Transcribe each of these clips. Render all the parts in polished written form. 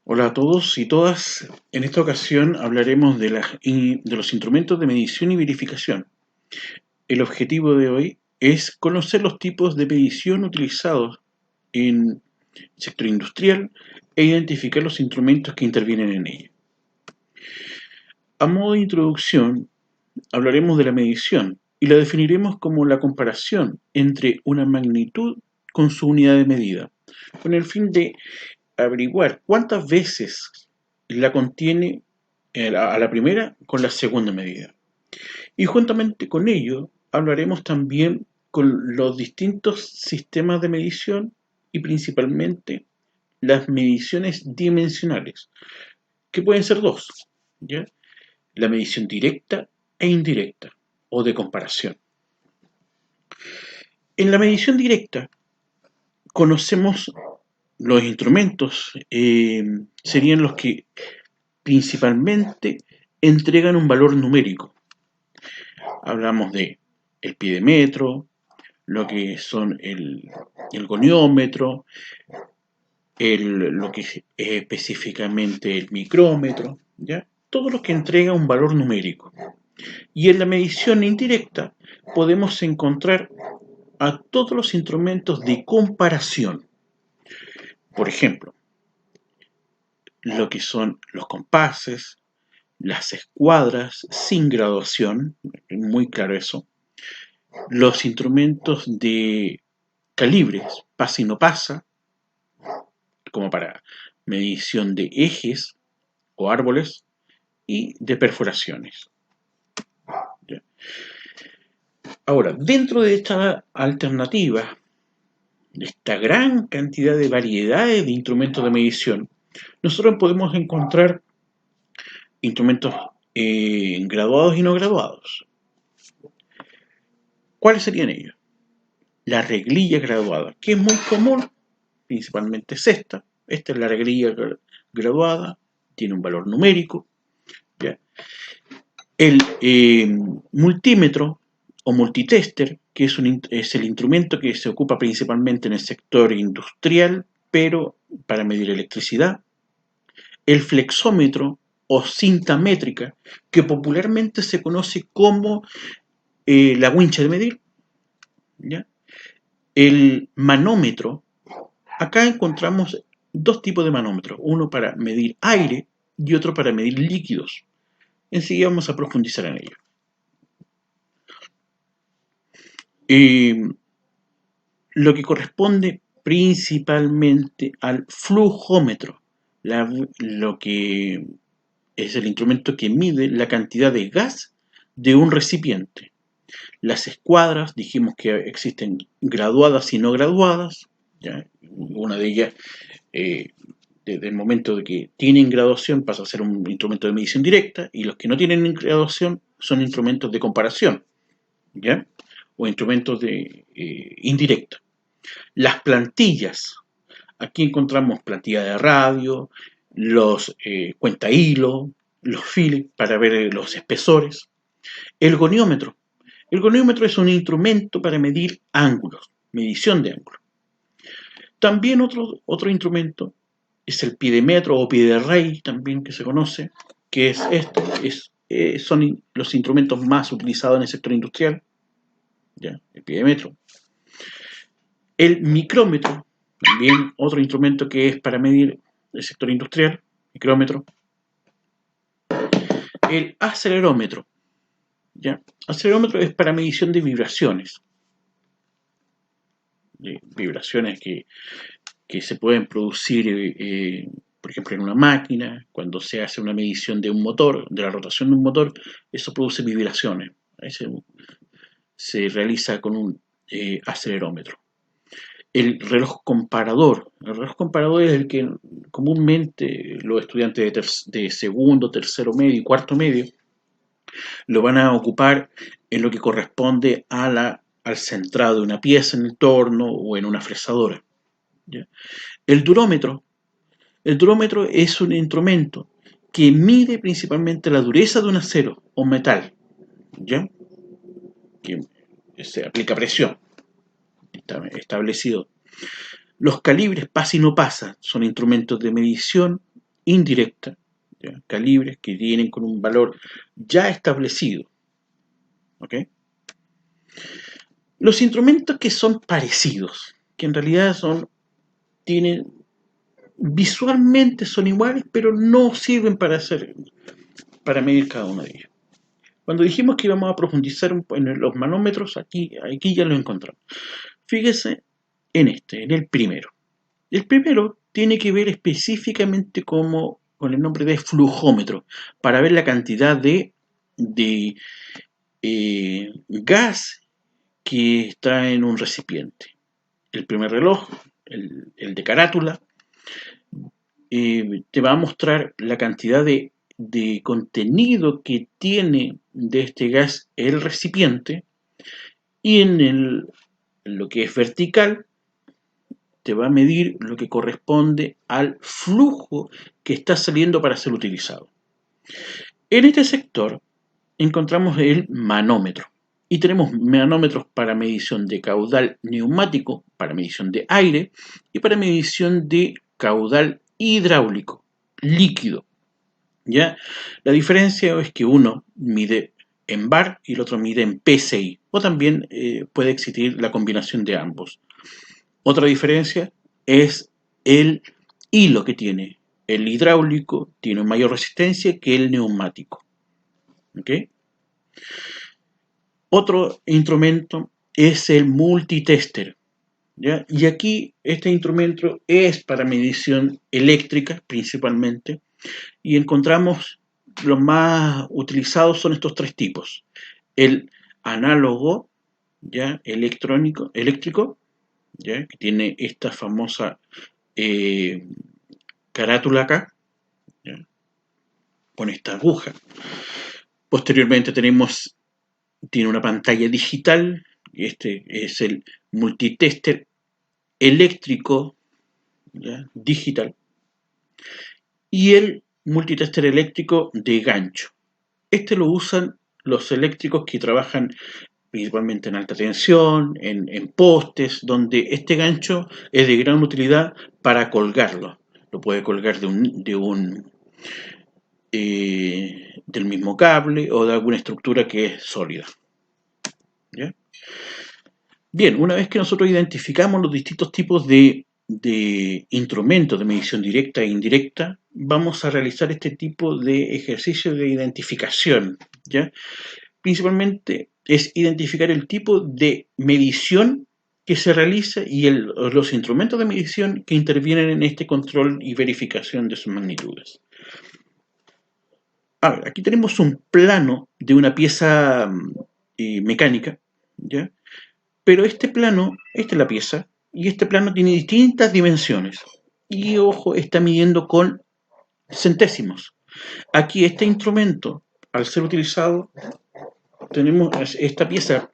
Hola a todos y todas. En esta ocasión hablaremos de los instrumentos de medición y verificación. El objetivo de hoy es conocer los tipos de medición utilizados en el sector industrial e identificar los instrumentos que intervienen en ello. A modo de introducción, hablaremos de la medición y la definiremos como la comparación entre una magnitud con su unidad de medida, con el fin de averiguar cuántas veces la contiene a la primera con la segunda medida. Y juntamente con ello hablaremos también con los distintos sistemas de medición y principalmente las mediciones dimensionales, que pueden ser dos, ¿ya? La medición directa e indirecta o de comparación. En la medición directa conocemos los instrumentos, serían los que principalmente entregan un valor numérico. Hablamos de el piedemetro, lo que son el goniómetro, lo que es específicamente el micrómetro, ¿ya? Todo lo que entrega un valor numérico. Y en la medición indirecta podemos encontrar a todos los instrumentos de comparación. Por ejemplo, lo que son los compases, las escuadras sin graduación, muy claro eso, los instrumentos de calibres, pasa y no pasa, como para medición de ejes o árboles y de perforaciones. Ahora, dentro de esta alternativa, de esta gran cantidad de variedades de instrumentos de medición, nosotros podemos encontrar instrumentos graduados y no graduados. ¿Cuáles serían ellos? La reglilla graduada, que es muy común, principalmente es esta. Esta es la reglilla graduada, tiene un valor numérico. ¿Ya? El multímetro o multitester, que es el instrumento que se ocupa principalmente en el sector industrial, pero para medir electricidad. El flexómetro o cinta métrica, que popularmente se conoce como la wincha de medir. ¿Ya? El manómetro, acá encontramos dos tipos de manómetros, uno para medir aire y otro para medir líquidos. Enseguida vamos a profundizar en ello. Lo que corresponde principalmente al flujómetro, lo que es el instrumento que mide la cantidad de gas de un recipiente. Las escuadras, dijimos que existen graduadas y no graduadas, ¿ya? Una de ellas, desde el momento de que tienen graduación, pasa a ser un instrumento de medición directa, y los que no tienen graduación son instrumentos de comparación, ¿ya? O instrumentos de indirecta. Las plantillas, aquí encontramos plantilla de radio, los cuenta hilo, los Philips para ver los espesores. El goniómetro. El goniómetro es un instrumento para medir ángulos, medición de ángulos. También otro instrumento es el piedemetro o piederrey, también que se conoce, que es son los instrumentos más utilizados en el sector industrial, ¿ya? El piedemetro. El micrómetro, también otro instrumento que es para medir el sector industrial, micrómetro. El acelerómetro, ¿ya? Acelerómetro es para medición de vibraciones que se pueden producir, por ejemplo, en una máquina, cuando se hace una medición de un motor, de la rotación de un motor, eso produce vibraciones. Se realiza con un acelerómetro. El reloj comparador. El reloj comparador es el que comúnmente los estudiantes de segundo, tercero medio y cuarto medio lo van a ocupar en lo que corresponde al centrado de una pieza en el torno o en una fresadora. ¿Ya? El durómetro. El durómetro es un instrumento que mide principalmente la dureza de un acero o metal, ¿ya? Que se aplica presión, está establecido. Los calibres pasa y no pasa son instrumentos de medición indirecta, ¿ya? Calibres que vienen con un valor ya establecido. ¿Ok? Los instrumentos que son parecidos, que en realidad tienen, visualmente son iguales, pero no sirven para medir cada uno de ellos. Cuando dijimos que íbamos a profundizar en los manómetros, aquí ya lo encontramos. Fíjese en el primero. El primero tiene que ver específicamente con el nombre de flujómetro, para ver la cantidad de gas que está en un recipiente. El primer reloj, el de carátula, te va a mostrar la cantidad de contenido que tiene de este gas el recipiente, y en lo que es vertical te va a medir lo que corresponde al flujo que está saliendo para ser utilizado. En este sector encontramos el manómetro, y tenemos manómetros para medición de caudal neumático, para medición de aire y para medición de caudal hidráulico, líquido. ¿Ya? La diferencia es que uno mide en bar y el otro mide en PSI, o también puede existir la combinación de ambos. Otra diferencia es el hilo que tiene. El hidráulico tiene mayor resistencia que el neumático. ¿Ok? Otro instrumento es el multitester, ¿ya? Y aquí este instrumento es para medición eléctrica principalmente, y encontramos los más utilizados son estos tres tipos: el análogo, ¿ya? Eléctrico, ¿ya? Que tiene esta famosa carátula acá, ¿ya? Con esta aguja. Posteriormente tiene una pantalla digital, y este es el multitester eléctrico, ¿ya? Digital, y el multitester eléctrico de gancho. Este lo usan los eléctricos que trabajan principalmente en alta tensión, en postes, donde este gancho es de gran utilidad para colgarlo. Lo puede colgar del mismo cable o de alguna estructura que es sólida. ¿Ya? Bien, una vez que nosotros identificamos los distintos tipos de instrumentos de medición directa e indirecta, vamos a realizar este tipo de ejercicio de identificación, ¿ya? Principalmente es identificar el tipo de medición que se realiza y los instrumentos de medición que intervienen en este control y verificación de sus magnitudes. A ver, aquí tenemos un plano de una pieza mecánica, ¿ya? Pero esta es la pieza, y este plano tiene distintas dimensiones. Y ojo, está midiendo con centésimos. Aquí este instrumento, al ser utilizado, tenemos esta pieza,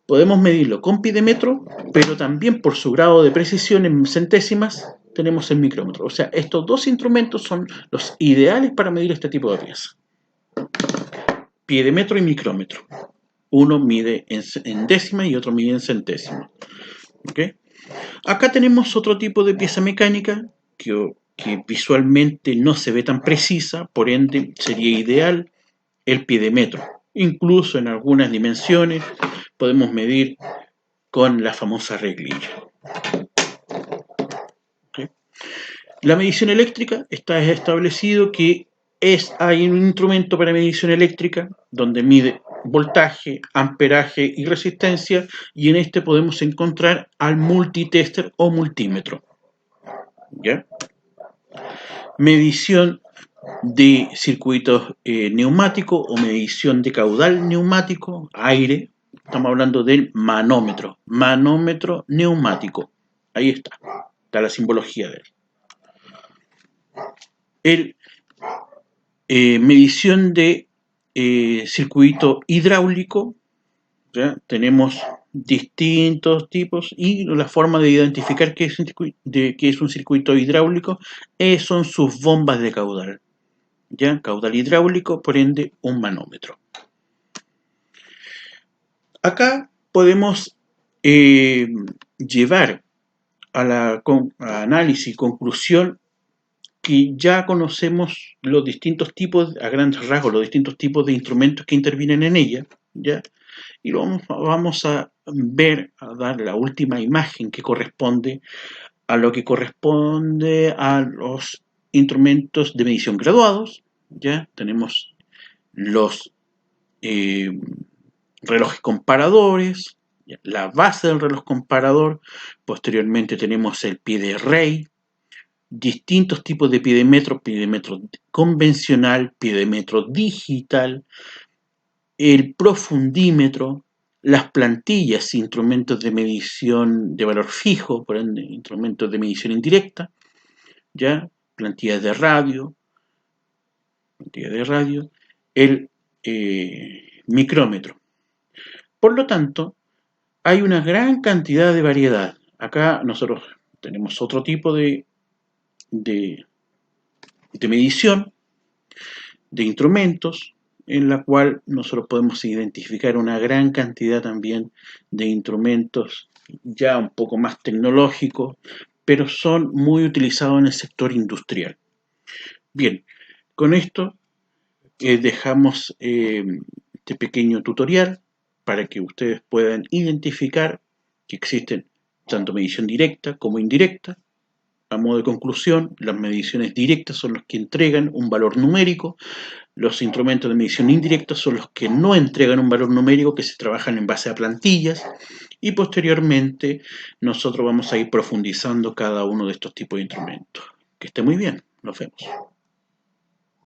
podemos medirlo con pie de metro, pero también por su grado de precisión en centésimas tenemos el micrómetro. O sea, estos dos instrumentos son los ideales para medir este tipo de pieza. Pie de metro y micrómetro. Uno mide en décima y otro mide en centésima. ¿Okay? Acá tenemos otro tipo de pieza mecánica que visualmente no se ve tan precisa, por ende sería ideal el pie de metro. Incluso en algunas dimensiones podemos medir con la famosa reglilla. ¿Okay? La medición eléctrica está establecido que hay un instrumento para medición eléctrica donde mide voltaje, amperaje y resistencia, y en este podemos encontrar al multitester o multímetro. ¿Ya? Medición de circuitos neumáticos o medición de caudal neumático, aire. Estamos hablando del manómetro neumático. Ahí está la simbología de él. Medición de circuito hidráulico, ¿ya? Tenemos distintos tipos, y la forma de identificar qué es un circuito hidráulico son sus bombas de caudal, ¿ya? Caudal hidráulico, por ende un manómetro. Acá podemos llevar a análisis y conclusión que ya conocemos los distintos tipos, a grandes rasgos, los distintos tipos de instrumentos que intervienen en ella, ¿ya? Y vamos a ver, a dar la última imagen que corresponde a lo que corresponde a los instrumentos de medición graduados, ¿ya? Tenemos los relojes comparadores, ¿ya? La base del reloj comparador, posteriormente tenemos el pie de rey, distintos tipos de piedímetro convencional, piedímetro digital, el profundímetro, las plantillas, instrumentos de medición de valor fijo, por ende, instrumentos de medición indirecta, ¿ya? Plantillas de radio, el micrómetro. Por lo tanto, hay una gran cantidad de variedad. Acá nosotros tenemos otro tipo de medición, de instrumentos, en la cual nosotros podemos identificar una gran cantidad también de instrumentos ya un poco más tecnológicos, pero son muy utilizados en el sector industrial. Bien, con esto dejamos este pequeño tutorial para que ustedes puedan identificar que existen tanto medición directa como indirecta. A modo de conclusión, las mediciones directas son las que entregan un valor numérico, los instrumentos de medición indirecta son los que no entregan un valor numérico, que se trabajan en base a plantillas, y posteriormente nosotros vamos a ir profundizando cada uno de estos tipos de instrumentos. Que esté muy bien, nos vemos.